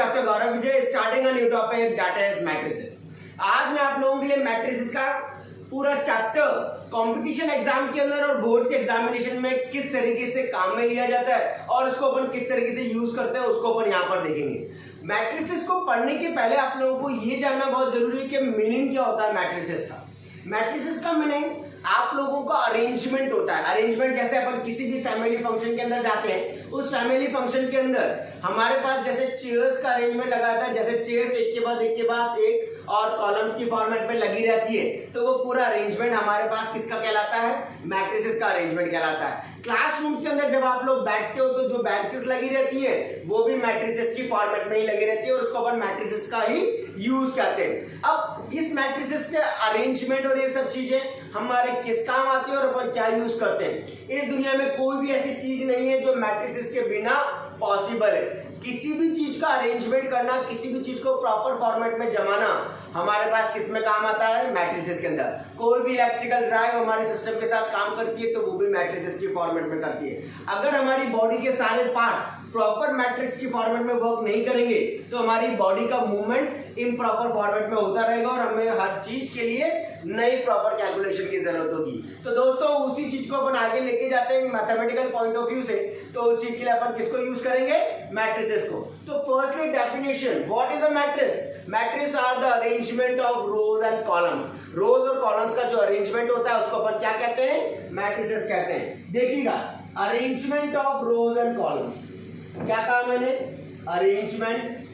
Doctor Gaurav Vijay starting a new topic that is matrices. आज मैं आप लोगों के लिए मैट्रिसेस का पूरा चैप्टर कंपटीशन एग्जाम के अंदर और बोर्ड के एग्जामिनेशन में किस तरीके से काम में लिया जाता है और उसको अपन किस तरीके से यूज करते हैं उसको अपन यहाँ पर देखेंगे। मैट्रिसेस को पढ़ने के पहले आप लोगों को ये जानना बहुत जरूरी है कि मीनिंग क्या होता है मैट्रिसेस का। मैट्रिसेस का मीनिंग आप लोगों का अरेंजमेंट होता है। अरेंजमेंट जैसे अपन किसी भी फैमिली फंक्शन के अंदर जाते हैं, उस फैमिली फंक्शन के अंदर हमारे पास जैसे चेयर्स का अरेंजमेंट लगा रहता है, जैसे चेयर्स एक के बाद एक और कॉलम्स की फॉर्मेट में लगी रहती है, तो वो पूरा अरेंजमेंट हमारे पास किसका कहलाता है? मैट्रिसेस का अरेंजमेंट कहलाता है। क्लासरूम्स के अंदर जब आप लोग बैठते हो तो जो बेंचेस लगी रहती है वो भी मैट्रिसेस की फॉर्मेट में ही लगी रहती है और उसको अपन मैट्रिसेस का ही यूज करते हैं। अब इस मैट्रिसेस के अरेंजमेंट और ये सब चीजें हमारे किस काम आती है और अपन क्या यूज करते हैं। इस दुनिया में कोई भी ऐसी चीज नहीं है जो मैट्रिसेस के बिना पॉसिबल है। किसी भी चीज का अरेंजमेंट करना, किसी भी चीज को प्रॉपर फॉर्मेट में जमाना हमारे पास किस में काम आता है? मैट्रिसेस के अंदर। कोई भी इलेक्ट्रिकल ड्राइव हमारे सिस्टम के साथ काम करती है तो वो भी मैट्रिसेस की फॉर्मेट में करती है। अगर हमारी बॉडी के सारे पार्ट प्रॉपर मैट्रिक्स की फॉर्मेट में वर्क नहीं करेंगे तो हमारी बॉडी का मूवमेंट इम्प्रॉपर फॉर्मेट में होता रहेगा और हमें हर चीज के लिए नई प्रॉपर कैलकुलेशन की जरूरत होगी। तो दोस्तों उसी चीज को अपन आगे लेके जाते हैं मैथमेटिकल पॉइंट ऑफ व्यू से, तो उस चीज के लिए अपन किसको यूज करेंगे? मैट्रिसेस को। तो firstly definition, what is a matrix? Matrix are the arrangement of rows and columns. Rows और कॉलम्स का जो अरेंजमेंट होता है उसको अपन क्या कहते हैं? मैट्रिसेस कहते हैं। देखिएगा, arrangement of rows and columns, क्या कहा मैंने? Arrangement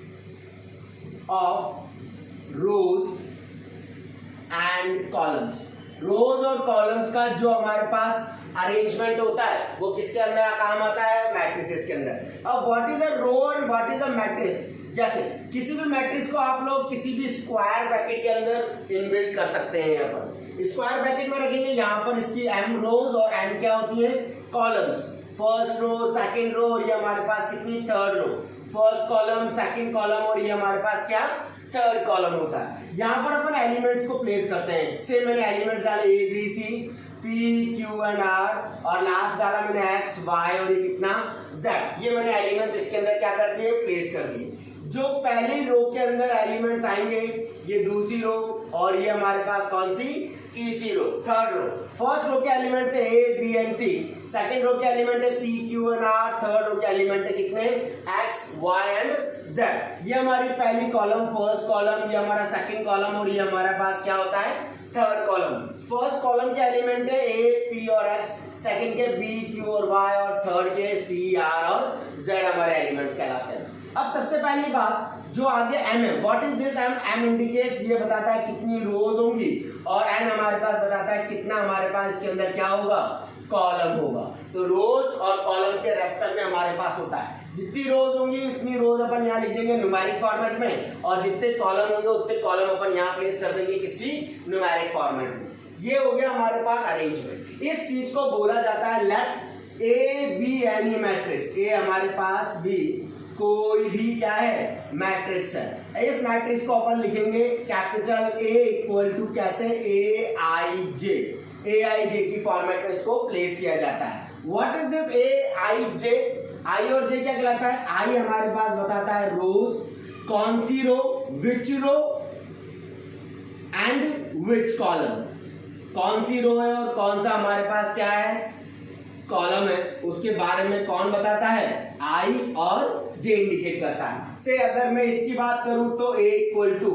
of rows and columns. Rows और कॉलम्स का जो हमारे पास अरेंजमेंट होता है वो किसके अंदर काम आता है? मैट्रिसेस के अंदर। अब what is a row and what is a matrix? जैसे किसी भी मैट्रिक्स को आप लोग किसी भी स्क्वायर ब्रैकेट के अंदर इनबिल्ट कर सकते हैं। यहाँ पर स्क्वायर ब्रैकेट में रखेंगे, यहाँ पर इसकी m रोज और n क्या होती है? Columns. First row, second row और ये हमारे पास कितनी? Third row. First column, second column और ये हमारे पास क्या? थर्ड कॉलम होता है। यहाँ पर अपन एलिमेंट्स को प्लेस करते हैं। से मैंने एलिमेंट्स डाले A B C P Q and R और लास्ट डाला मैंने एक्स वाई और ये कितना? जेड। ये मैंने एलिमेंट्स इसके अंदर क्या कर दिए? प्लेस कर दिए। जो पहली रो के अंदर एलिमेंट्स आएंगे ये दूसरी रो और ये हमारे पास कौन सी? तीसरी रो, थर्ड रो। फर्स्ट रो के एलिमेंट है A B and C, second row के एलिमेंट है P Q and R, third row के एलिमेंट है कितने? X Y and Z. ये हमारी पहली कॉलम फर्स्ट कॉलम, ये हमारा सेकंड कॉलम और ये हमारे पास क्या होता है? Third column. फर्स्ट कॉलम के एलिमेंट है ए पी और एक्स, सेकंड के बी क्यू और वाई और थर्ड के सी आर और जेड हमारे एलिमेंट्स कहलाते हैं। अब सबसे पहली बात जो आगे m है, what is this m? m indicates, ये बताता है कितनी रोज होंगी और n हमारे पास बताता है कितना हमारे पास इसके अंदर क्या होगा? कॉलम होगा। तो रोज और कॉलम के रेस्पेक्ट में हमारे पास होता है जितनी रोज होंगी उतनी रोज अपन यहाँ लिख देंगे न्यूमेरिक फॉर्मेट में और जितने कॉलम होंगे उतने कॉलम अपन यहाँ प्लेस कर देंगे किसकी? न्यूमेरिक फॉर्मेट में। ये हो गया हमारे पास अरेंजमेंट। इस चीज को बोला जाता है let A be any matrix. A हमारे पास बी कोई भी क्या है? मैट्रिक्स है। इस मैट्रिक्स को अपन लिखेंगे कैपिटल ए इक्वल टू कैसे? ए आई जे। ए आई जे की फॉर्मेट में इसको प्लेस किया जाता है। व्हाट इज दिस ए आई जे? आई और जे क्या कहलाता है? आई हमारे पास बताता है रोज, कौन सी रो, विच रो एंड विच कॉलम। कौन सी रो है और कौन सा हमारे पास क्या है? कॉलम है। उसके बारे में कौन बताता है? आई और जे इंडिकेट करता है। से अगर मैं इसकी बात करूं तो A equal to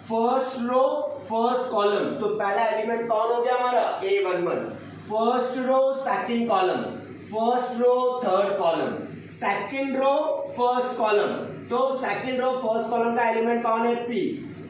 first row first column, तो पहला एलिमेंट कौन हो गया हमारा? A11। First row second column, first row third column, second row first column, तो सेकंड रो फर्स्ट कॉलम का एलिमेंट कौन है? P।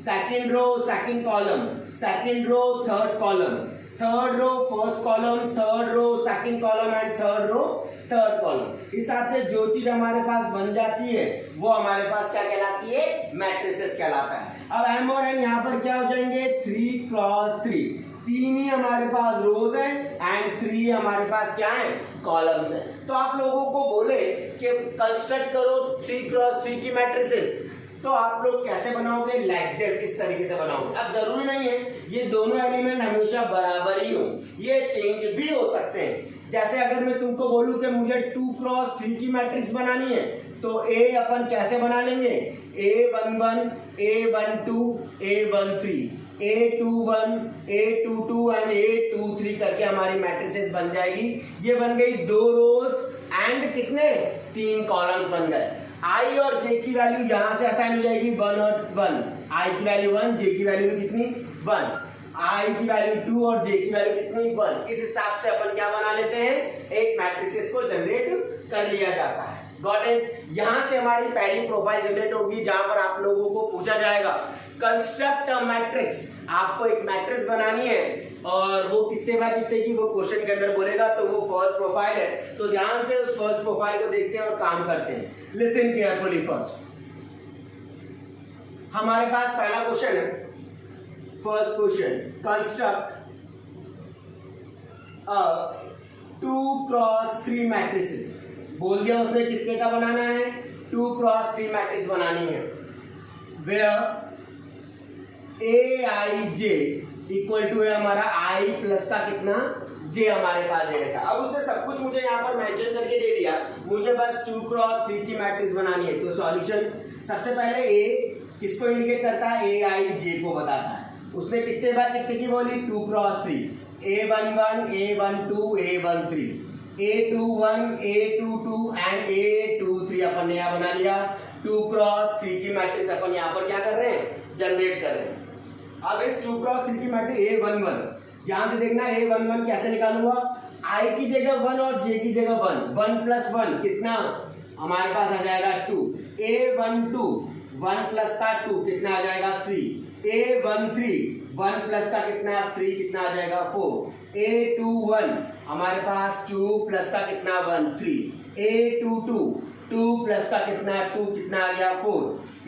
Second row second column, second row third column, third row first column, third row second column and third row third column. इस हिसाब से जो चीज हमारे पास बन जाती है वो हमारे पास क्या कहलाती है? मैट्रिसेस कहलाता है। अब m और n यहाँ पर क्या हो जाएंगे? 3 क्रॉस 3। तीन ही हमारे पास रोज है एंड 3 हमारे पास क्या है? कॉलम्स है। तो आप लोगों को बोले कि कंस्ट्रक्ट करो 3 क्रॉस 3 की मैट्रिसेस, तो आप लोग कैसे बनाओगे? लाइक दिस, इस तरीके से बनाओगे। अब जरूरी नहीं है ये दोनों एलिमेंट हमेशा बराबर ही हो, ये चेंज भी हो सकते हैं। जैसे अगर मैं तुमको बोलूं कि मुझे 2x3 की मैट्रिक्स बनानी है तो A अपन कैसे बना लेंगे, A11, A12, A13, A21, A22 and A23 करके हमारी मैट्रिसेस बन जाएगी। ये बन गई 2 रोज एंड कितने 3 कॉलम्स बन गए। I और J की वैल्यू यहां से असाइन हो जाएगी 1 और 1, I की वैल्यू 1, J की वैल्यू कितनी 1, I की वैल्यू 2 और J की वैल्यू कितनी 1। इस हिसाब से अपन क्या बना लेते हैं, एक मैट्रिसेस को जनरेट कर लिया जाता है। Got it. यहां से हमारी पहली प्रोफाइल जनरेट होगी जहां पर आप लोगों को पूछा जाएगा कंस्ट्रक्ट अ मैट्रिक्स। आपको एक मैट्रिक्स बनानी है और वो कितने बाय कितने की वो क्वेश्चन के अंदर बोलेगा, तो वो फर्स्ट प्रोफाइल है। तो ध्यान से उस फर्स्ट प्रोफाइल को देखते हैं और काम करते हैं। Listen carefully. फर्स्ट हमारे पास पहला क्वेश्चन है, first question, construct a 2x3 matrices. बोल दिया उसने कितने का बनाना है, 2x3 मैट्रिक्स बनानी है। वेयर Aij इक्वल टू है हमारा I प्लस का कितना J हमारे पास दे रखा। अब उसने सब कुछ मुझे यहाँ पर मेंशन करके दे दिया, मुझे बस 2x3 की मैट्रिक्स बनानी है। तो सॉल्यूशन सबसे पहले A किसको इंडिकेट करता है, Aij को बताता है। उसने कितने बार कितने की बोली, 2x3, A11, A12, A13, A21, A22 and A23 अपन ने यहाँ बना लिया। 2x3 की मैट्रिक्स अपन यहाँ पर क्या कर रहे हैं, जनरेट कर रहे हैं। अब इस 2x3 की मैट्रिक्स A11, ध्यान से देखना A11 कैसे निकालूंगा, I की जगह 1 और J की जगह 1, 1 + 1 कितना हमारे पास आ जाएगा 2, A12 1 प्लस का 2 कितना आ जाएगा 3, A13 1 प्लस का कितना 3 कितना आ जाएगा 4, A21 हमारे पास 2 प्लस का कितना 1 3, A22 2 प्लस का कितना 2 कितना आ गया 4,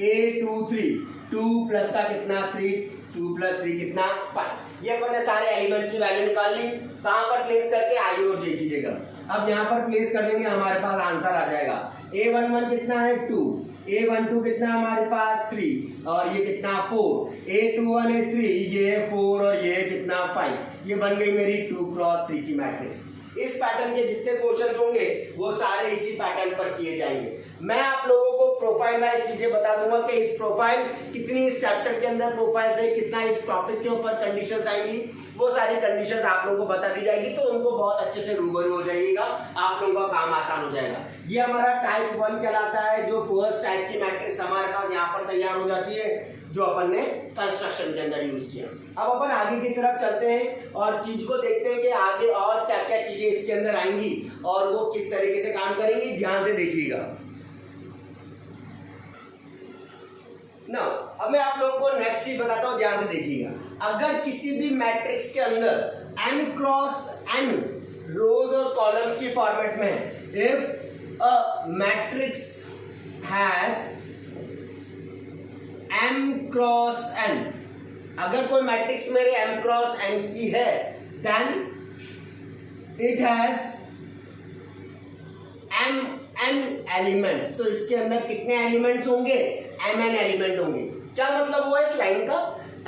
A23 2 प्लस का कितना 3, 2 + 3 कितना 5। ये अपन ने सारे एलिमेंट की वैल्यू निकाल ली, कहां पर प्लेस करके, I और J की जगह। अब यहाँ पर प्लेस कर देंगे, हमारे पास आंसर आ जाएगा। A11 कितना है 2, A12 कितना हमारे पास 3 और ये कितना 4, A21 है 3, ये 4 और ये कितना 5। ये बन गई मेरी 2x3 की मैट्रिक्स। इस पैटर्न के जितने क्वेश्चन होंगे वो सारे इसी पैटर्न पर किए जाएंगे। मैं आप लोगों को प्रोफाइल वाइज चीजें बता दूंगा कि इस प्रोफाइल कितनी इस चैप्टर के अंदर प्रोफाइल से कितना इस टॉपिक के ऊपर कंडीशंस आएंगी, वो सारी कंडीशंस आप लोगों को बता दी जाएगी, तो उनको बहुत अच्छे से रूबरू हो जाइएगा, आप लोगों का काम आसान हो जाएगा। ये हमारा टाइप 1 कहलाता है, जो फर्स्ट टाइप की मैट्रिक्स हमारे पास यहाँ पर तैयार हो जाती है, जो अपन ने कंस्ट्रक्शन के अंदर यूज किया। अब अपन आगे की तरफ चलते हैं और चीज को देखते हैं कि आगे और क्या क्या चीजें इसके अंदर आएंगी और वो किस तरीके से काम करेंगी। ध्यान से देखिएगा ना। अब मैं आप लोगों को नेक्स्ट चीज बताता हूं, ध्यान से देखिएगा। अगर किसी भी मैट्रिक्स के अंदर m × n रोज और कॉलम्स की फॉर्मेट में है, if a matrix has m × n, अगर कोई मैट्रिक्स मेरे m × n की है, then it has mn elements. तो इसके अंदर कितने एलिमेंट्स होंगे, mn एलिमेंट होंगे। क्या मतलब हुआ इस लाइन का,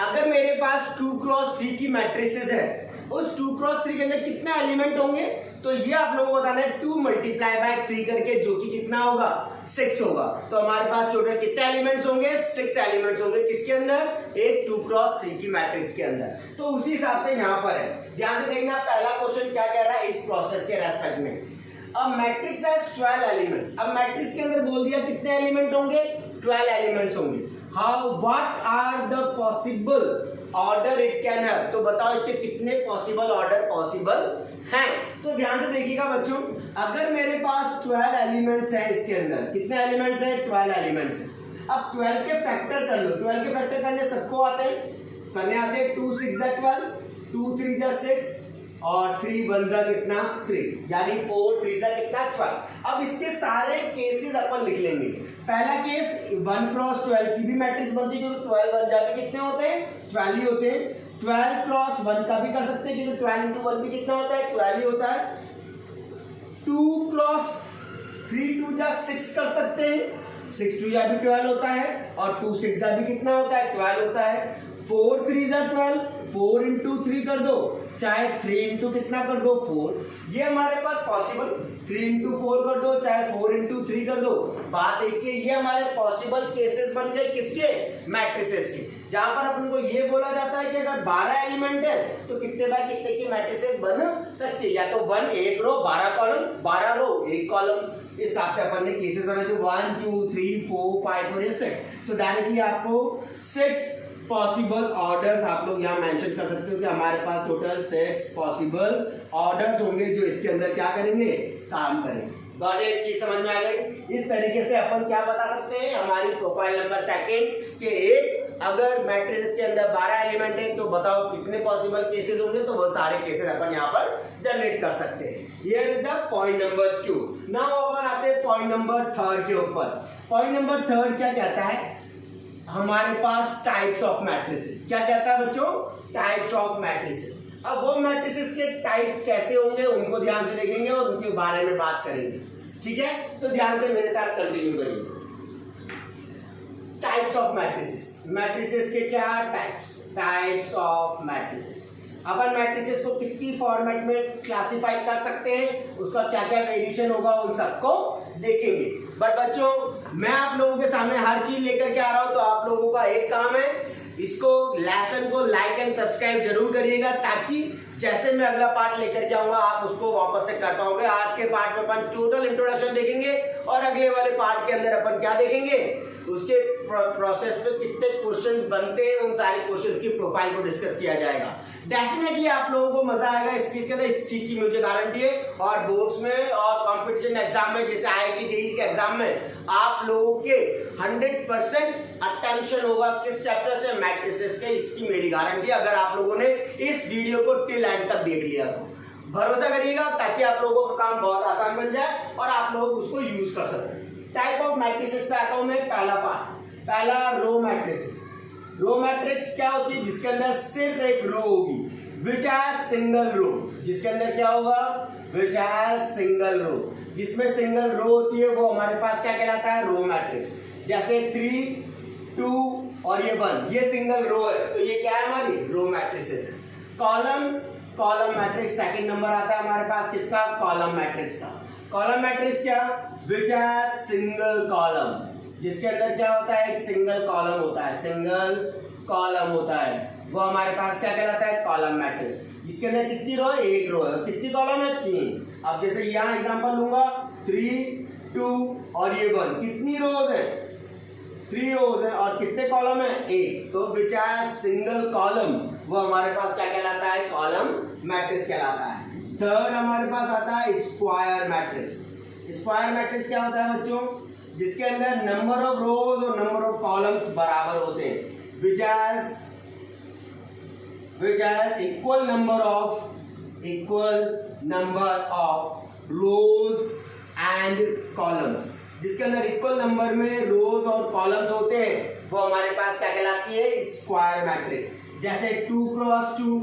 अगर मेरे पास 2x3 की मैट्रिसेस है, उस 2x3 के अंदर कितने एलिमेंट होंगे, तो ये आप लोगों को बताना है 2 × 3 करके, जो कि कितना होगा 6 होगा। तो हमारे पास टोटल कितने एलिमेंट्स होंगे, 6 एलिमेंट्स होंगे। किसके अंदर, एक 2x3 की मैट्रिक्स के अंदर। तो उसी हिसाब से यहाँ पर है, ध्यान से देखना। पहला क्वेश्चन क्या कह रहा है इस प्रोसेस के रेस्पेक्ट में, अब मैट्रिक्स हैज 12 एलिमेंट्स। अब मैट्रिक्स के अंदर बोल दिया कितने एलिमेंट होंगे, 12 एलिमेंट्स होंगे। How what are the possible order it can have, तो बताओ इसके कितने पॉसिबल ऑर्डर पॉसिबल हैं। तो ध्यान से देखिएगा बच्चों, अगर मेरे पास 12 एलिमेंट्स है, इसके अंदर कितने एलिमेंट्स है, 12 एलिमेंट्स है। अब 12 के फैक्टर कर लो, 12 के फैक्टर करने सबको आते हैं, करने आते हैं। 2 × 6 = 12, 2 × 3 = 6 और 3 × 1 = कितना 3, यानी 4 × 3 = कितना 12। अब इसके सारे केसेस अपन लिख लेंगे। पहला केस 1 × 12 की भी मैट्रिक्स बनती है, क्योंकि 12 बन जाते कितने होते हैं, 12 ही होते हैं। 12 × 1 का भी कर सकते हैं, क्योंकि 12 × 1 भी कितना होता है, 12 ही होता है। 2 × 3 2 = 6 कर सकते हैं, 6 2 = भी 12 होता है, और 2 6 भी कितना होता है, 12 होता है। 4 3 = 12 4 इंटू 3 कर दो, चाहे 3 इंटू कितना कर दो 4, ये हमारे पास पॉसिबल 3 इंटू 4 कर दो, चाहे 4 इंटू 3 कर दो। बात एक ही, ये हमारे पॉसिबल केसेस बन गए किसके, मैट्रिसेस के, जहां पर अपन को ये बोला जाता है कि अगर 12 एलिमेंट है तो कितने बाय कितने की मैट्रिसेस बन सकती है, या तो 1 एक रो 12 कॉलम, 12 रो एक कॉलम, इस हिसाब से अपन ने केसेस बनाए थे 1 2 3 4 5 और ये 6। तो डायरेक्टली आपको 6 पॉसिबल ऑर्डर्स आप लोग यहाँ मेंशन कर सकते हो कि हमारे पास टोटल 6 पॉसिबल ऑर्डर्स होंगे जो इसके अंदर क्या करेंगे, काम करेंगे। गॉट इट, चीज समझ में आ गई। इस तरीके से अपन क्या बता सकते हैं, हमारी प्रोफाइल नंबर सेकंड के एक अगर मैट्रिक्स के अंदर 12 एलिमेंट है तो बताओ कितने पॉसिबल केसेस होंगे, तो वो सारे केसेस अपन यहाँ पर जनरेट कर सकते हैं। Here is the point number 2। Now अपन आते हैं पॉइंट नंबर 3 के ऊपर। पॉइंट नंबर 3 क्या कहता है, हमारे पास टाइप्स ऑफ मैट्रिसेस। क्या कहता है बच्चों, टाइप्स ऑफ मैट्रिसेस। अब वो मैट्रिसेस के टाइप्स कैसे होंगे उनको ध्यान से देखेंगे और उनके बारे में बात करेंगे, ठीक है। तो ध्यान से मेरे साथ कंटिन्यू करिए। टाइप्स ऑफ मैट्रिसेस, मैट्रिसेस के क्या types, types of matrices. Upon matrices को कितनी फॉर्मेट में क्लासिफाई कर सकते हैं, उसका क्या क्या वेरिएशन होगा, उन सबको देखेंगे। बट बच्चों मैं आप लोगों के सामने हर चीज लेकर के आ रहा हूं, तो आप लोगों का एक काम है, इसको लेसन को लाइक एंड सब्सक्राइब जरूर करिएगा, ताकि जैसे मैं अगला पार्ट लेकर जाऊंगा आप उसको वापस से कर पाओगे। आज के पार्ट में अपन टोटल इंट्रोडक्शन देखेंगे और अगले वाले पार्ट के अंदर अपन क्या देखेंगे, उसके प्रोसेस में कितने क्वेश्चंस बनते हैं, उन सारे क्वेश्चंस की प्रोफाइल को डिस्कस किया जाएगा। डेफिनेटली आप लोगों को मजा आएगा इस चीज के अंदर, इस चीज की मुझे गारंटी है। और बोर्ड्स में और कंपटीशन एग्जाम में, जैसे IIT JEE के एग्जाम में, आप लोगों के 100% अटेंशन होगा किस चैप्टर से, मैट्रिसेस के, इसकी मेरी गारंटी है, अगर आप लोगों ने इस वीडियो को टिल एंड तक देख लिया तो। भरोसा करिएगा, ताकि आप लोगों का काम बहुत आसान बन जाए और आप लोग उसको यूज कर सकें। टाइप ऑफ मैट्रिसेस पे आता हूं मैं। पहला पार्ट, पहला रो मैट्रिसेस। रो मैट्रिक्स क्या होती है, जिसके अंदर सिर्फ एक रो होगी, विच हैज सिंगल रो। जिसके अंदर क्या होगा, विच हैज सिंगल रो, जिसमें सिंगल रो होती है वो हमारे पास क्या कहलाता है, रो मैट्रिक्स। जैसे 3 2 और ये 1, ये सिंगल रो है, तो ये क्या है, हमारी रो मैट्रिसेस है। Column, column matrix second number आता है हमारे पास किसका, कॉलम मैट्रिक्स का। कॉलम मैट्रिक्स क्या, विच हैज सिंगल कॉलम, जिसके अंदर क्या होता है, एक सिंगल कॉलम होता है, सिंगल कॉलम होता है, वो हमारे पास क्या कहलाता है, कॉलम मैट्रिक्स। इसके अंदर कितनी रो है, एक रो है, कितनी कॉलम है, 3। अब जैसे यहाँ एग्जांपल लूंगा 3 2 और ये 1, कितनी रोज है, 3 रोज है, और कितने कॉलम है, 1। तो विच हैज सिंगल कॉलम, वो हमारे पास क्या कहलाता है, कॉलम मैट्रिक्स कहलाता है। थर्ड हमारे पास आता है स्क्वायर मैट्रिक्स। स्क्वायर मैट्रिक्स क्या होता है बच्चों, जिसके अंदर नंबर ऑफ रोज और नंबर ऑफ कॉलम्स बराबर होते हैं, which has equal number of rows and columns। जिसके अंदर इक्वल नंबर में रोज और कॉलम्स होते हैं वो हमारे पास क्या कहलाती है, स्क्वायर मैट्रिक्स। जैसे 2 क्रॉस 2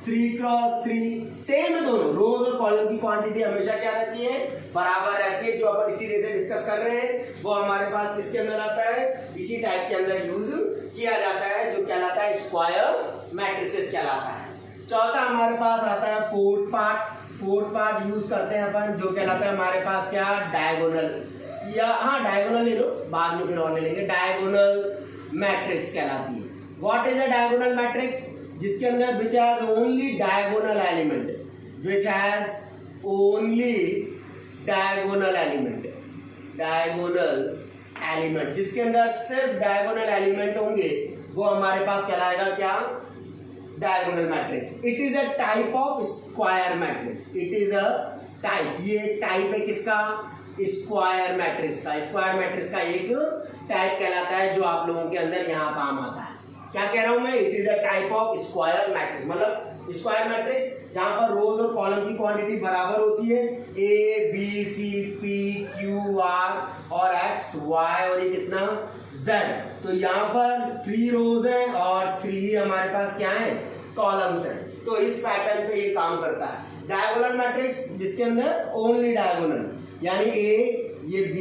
3 क्रॉस 3, सेम है दोनों, रोज और कॉलम की क्वांटिटी हमेशा क्या रहती है, बराबर रहती है। जो अपन इतनी देर से डिस्कस कर रहे हैं वो हमारे पास किसके अंदर आता है, इसी टाइप के अंदर यूज किया जाता है, जो कहलाता है स्क्वायर मैट्रिसेस कहलाता है। चौथा हमारे पास आता है fourth part. Fourth part use करते हैं अपन, जो कहलाता है हमारे पास क्या, डायगोनल, या हाँ डायगोनल ले लो, बाद में फिर और ले लेंगे। डायगोनल मैट्रिक्स कहलाती है। What is a diagonal matrix, जिसके अंदर which has only diagonal element, which has only diagonal element, diagonal element, जिसके अंदर सिर्फ डायगोनल एलिमेंट होंगे वो हमारे पास कहलाएगा क्या, diagonal matrix. It is a type of square matrix, it is a type, ये टाइप है किसका, स्क्वायर मैट्रिक्स का। स्क्वायर मैट्रिक्स का एक टाइप कहलाता है, जो आप लोगों के अंदर यहाँ काम आता है। क्या कह रहा हूं मैं, it is a type of square matrix, मतलब स्क्वायर मैट्रिक्स जहां पर रोज और कॉलम की क्वांटिटी बराबर होती है, A B C P Q R और X Y और ये कितना Z। तो यहाँ पर 3 रोज हैं और 3 हमारे पास क्या है, कॉलम्स हैं। तो इस पैटर्न पे ये काम करता है। डायगोनल मैट्रिक्स जिसके अंदर ओनली डायगोनल, यानी A, ये B,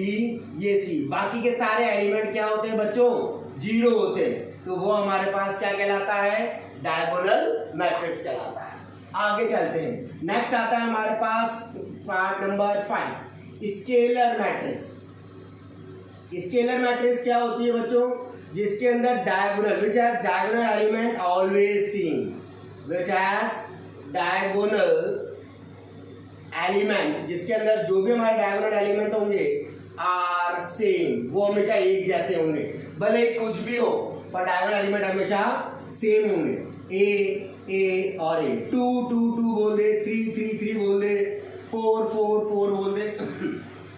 ये C, बाकी के सारे एलिमेंट क्या होते हैं बच्चों, 0 होते हैं। तो वो हमारे पास क्या कहलाता है, डायगोनल मैट्रिक्स कहलाता है। आगे चलते हैं, नेक्स्ट आता है हमारे पास part number 5, scalar matrix. Scalar matrix क्या होती है बच्चों? जिसके अंदर diagonal which has diagonal element always same, which has diagonal element, जिसके अंदर जो भी हमारे डायगोनल एलिमेंट होंगे आर सेम, वो हमेशा एक जैसे होंगे, भले कुछ भी हो पर डायगोनल एलिमेंट हमेशा सेम होंगे। ए और ए, 2 2 2 बोल दे, 3 3 3 बोल दे, 4 4 4 बोल दे,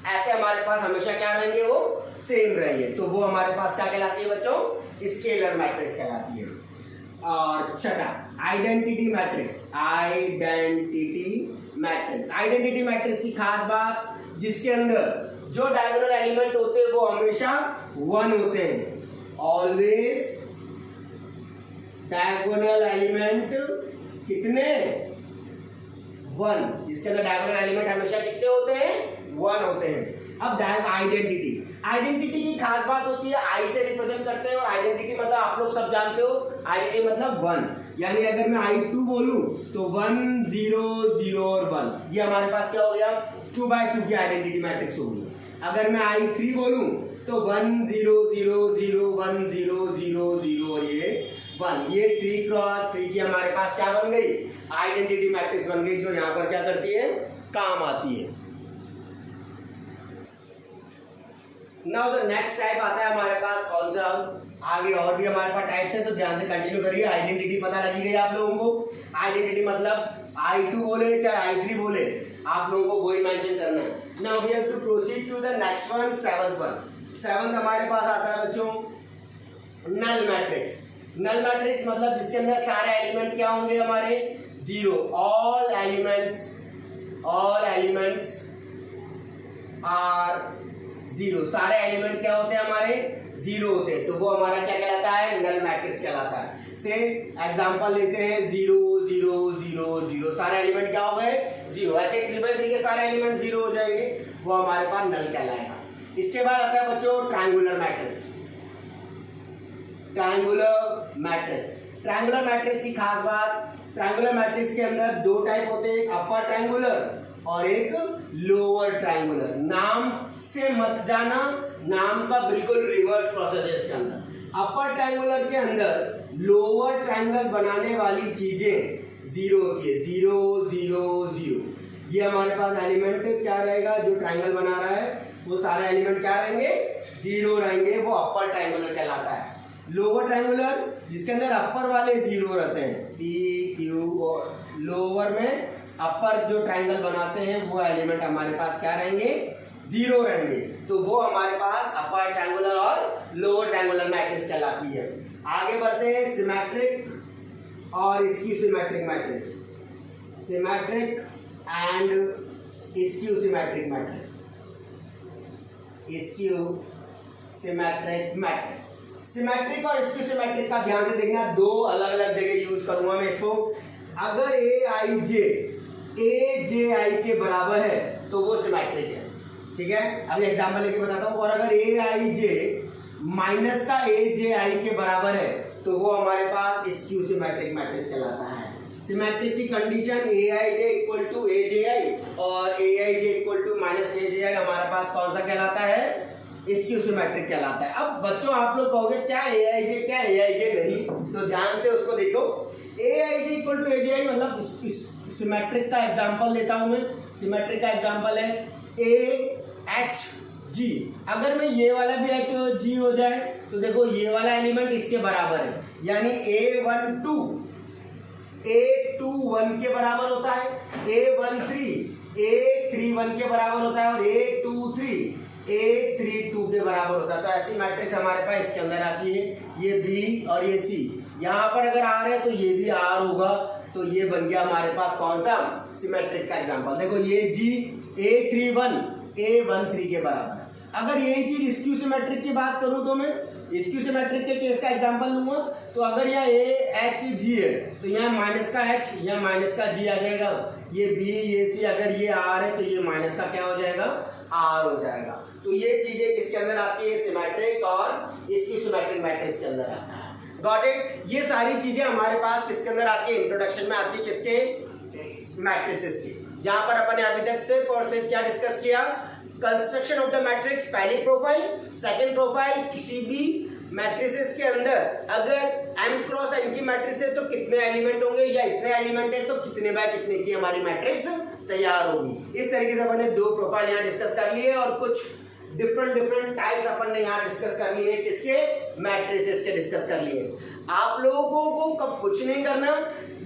ऐसे हमारे पास हमेशा क्या रहेंगे? वो सेम रहेंगे। तो वो हमारे पास क्या कहलाती है बच्चों? स्केलर मैट्रिक्स कहलाती है। और छठा आइडेंटिटी मैट्रिक्स। आइडेंटिटी मैट्रिक्स की खास बात, जिसके अंदर जो डायगोनल एलिमेंट होते हैं वो हमेशा 1 होते हैं, ऑलवेज डायगोनल एलिमेंट कितने? 1। जिसके अंदर डायगोनल एलिमेंट हमेशा कितने होते हैं? 1 होते हैं। अब आइडेंटिटी की खास बात होती है आई से रिप्रेजेंट करते हैं, और आइडेंटिटी मतलब आप लोग सब जानते हो, आइडेंटिटी मतलब 1। यानी अगर मैं I2 बोलूं तो 1 0 0 और 1, ये हमारे पास क्या हो गया? 2x2 की आइडेंटिटी मैट्रिक्स होगी। अगर मैं I3 बोलूं तो 1 0 0 0 1 0 0 0 और ये 1, ये 3x3 की हमारे पास क्या बन गई? आइडेंटिटी मैट्रिक्स बन गई, जो यहाँ पर क्या करती है? काम आती है। नाउ द नेक्स्ट टाइप आता है हमारे पास कौन सा? आगे और भी हमारे पास टाइप्स है, तो ध्यान से कंटिन्यू करिए। आइडेंटिटी पता लगी गई आप लोगों को। आइडेंटिटी मतलब I2 बोले चाहे I3 बोले, आप लोगों को वही मेंशन करना है। Now we have to proceed to the next one, 7th हमारे पास आता है बच्चों नल मैट्रिक्स। नल मैट्रिक्स मतलब जिसके अंदर सारे एलिमेंट क्या होंगे? हमारे 0। All elements are 0। सारे एलिमेंट क्या होते हैं? हमारे 0 होते हैं, तो वो हमारा क्या कहलाता है? नल मैट्रिक्स कहलाता है। से एग्जांपल लेते हैं 0 0 0 0, सारे एलिमेंट क्या हो गए? 0। ऐसे 3x3 के सारे एलिमेंट 0 हो जाएंगे, वो हमारे पास नल कहलाएगा। इसके बाद आता है बच्चों ट्रायंगुलर मैट्रिक्स की खास बात, ट्रायंगुलर मैट्रिक्स के अंदर 2 टाइप होते हैं, एक अपर ट्रायंगुलर और एक लोअर ट्रायंगुलर। नाम से मत जाना, नाम का बिल्कुल रिवर्स प्रोसेस है इसके अंदर। अपर ट्रायंगुलर के अंदर लोअर ट्रायंगल बनाने वाली चीजें 0 होती है, 0 0 0। ये हमारे पास एलिमेंट क्या रहेगा? जो ट्रायंगल बना रहा है वो सारे एलिमेंट क्या रहेंगे? 0 रहेंगे, वो अपर ट्रायंगुलर कहलाता है। लोअर ट्रायंगुलर जिसके अंदर अपर वाले 0 रहते हैं, P Q, और लोअर में अपर जो ट्रायंगल बनाते हैं वो एलिमेंट हमारे पास क्या रहेंगे? 0 रहेंगे, तो वो हमारे पास अपर ट्रायंगुलर और लोअर ट्रायंगुलर मैट्रिक्स कहलाती है। आगे बढ़ते हैं सिमेट्रिक और skew symmetric matrix. Symmetric and skew symmetric matrix. Symmetric और स्क्यू सिमेट्रिक का ध्यान से देखना, 2 अलग अलग जगह यूज करूंगा मैं इसको। अगर AJ के बराबर है तो वो सिमेट्रिक है, ठीक है? अभी एग्जांपल लेके बताता हूँ। और अगर AIJ माइनस का AJI के बराबर है तो वो हमारे पास स्क्यू सिमेट्रिक मैट्रिक्स कहलाता है। सिमेट्रिक की condition AIJ equal to AJI और AIJ equal to minus AJI हमारे पास कौन सा कहलाता है? स्क्यू सिमेट्रिक कहलाता है। अब बच्चों आप लोग कहोगे क्या AIJ क्या AIJ नहीं, तो ध्यान से उसको देखो। AIJ इक्वल टू AJI मतलब सिमेट्रिक का एग्जांपल लेता हूं मैं। सिमेट्रिक का एग्जांपल है AHG। अगर मैं ये वाला भी HG हो जाए तो देखो ये वाला एलिमेंट इसके बराबर है, यानी A12 A21 के बराबर होता है, A13 A31 के बराबर होता है और A23 A32 के बराबर होता है। तो ऐसी मैट्रिक्स हमारे पास इसके अंदर आती है, ये B और ये C। यहाँ पर अगर R है तो ये भी R होगा, तो ये बन गया हमारे पास कौन सा? सिमेट्रिक का एग्जांपल। देखो ये G A31 A13 के बराबर। अगर यही चीज स्क्यू सिमेट्रिक की बात करूं तो मैं स्क्यू सिमेट्रिक के केस का एग्जांपल लूंगा, तो अगर यहाँ AHG है तो यहाँ माइनस का H, यहाँ माइनस का G आ जाएगा। ये B ये C, अगर ये R है तो ये माइनस का क्या हो जाएगा? R हो जाएगा। तो ये चीजें किसके अंदर आती है? सिमेट्रिक और स्क्यू सिमेट्रिक मैट्रिक्स के अंदर आता है। Got it. ये सारी चीजें हमारे पास किसके अंदर आती है, इंट्रोडक्शन में आती है, किसके, मैट्रिसेस की, जहां पर अपन ने अभी तक सिर्फ और सिर्फ क्या डिस्कस किया, कंस्ट्रक्शन ऑफ द मैट्रिक्स, पहली प्रोफाइल, सेकंड प्रोफाइल, किसी भी मैट्रिसेस के अंदर अगर m क्रॉस n की मैट्रिक्स है तो कितने एलिमेंट होंगे, या इतने एलिमेंट है तो कितने बाय कितने की हमारी मैट्रिक्स तैयार होगी। इस तरीके से अपन ने 2 प्रोफाइल यहाँ डिस्कस कर लिए और कुछ डिफरेंट टाइप्स अपन ने यहाँ डिस्कस कर लिए, किसके, मैट्रिसेस के डिस्कस कर लिए। आप लोगों को कब कुछ नहीं करना,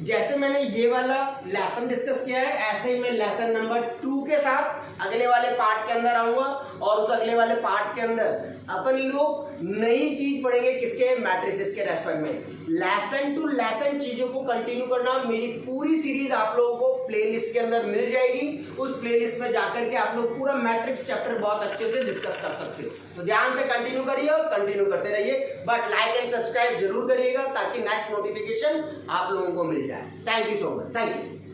जैसे मैंने ये वाला लेसन डिस्कस किया है ऐसे ही मैं लेसन नंबर 2 के साथ अगले वाले पार्ट के अंदर आऊंगा और उस अगले वाले पार्ट के अंदर अपन लोग नई चीज पढ़ेंगे, किसके, मैट्रिसेस के रेस्पेक्ट में। लेसन टू लेसन चीजों को कंटिन्यू करना, मेरी पूरी सीरीज आप लोगों को प्लेलिस्ट के अंदर मिल जाएगी, उस प्लेलिस्ट में जाकर के आप लोग पूरा मैट्रिक्स चैप्टर बहुत अच्छे से डिस्कस कर सकते हो। तो ध्यान से कंटिन्यू करिए और कंटिन्यू करते रहिए, बट लाइक एंड सब्सक्राइब जरूर करिएगा ताकि नेक्स्ट नोटिफिकेशन आप लोगों को मिल जाए। Thank you so much, thank you.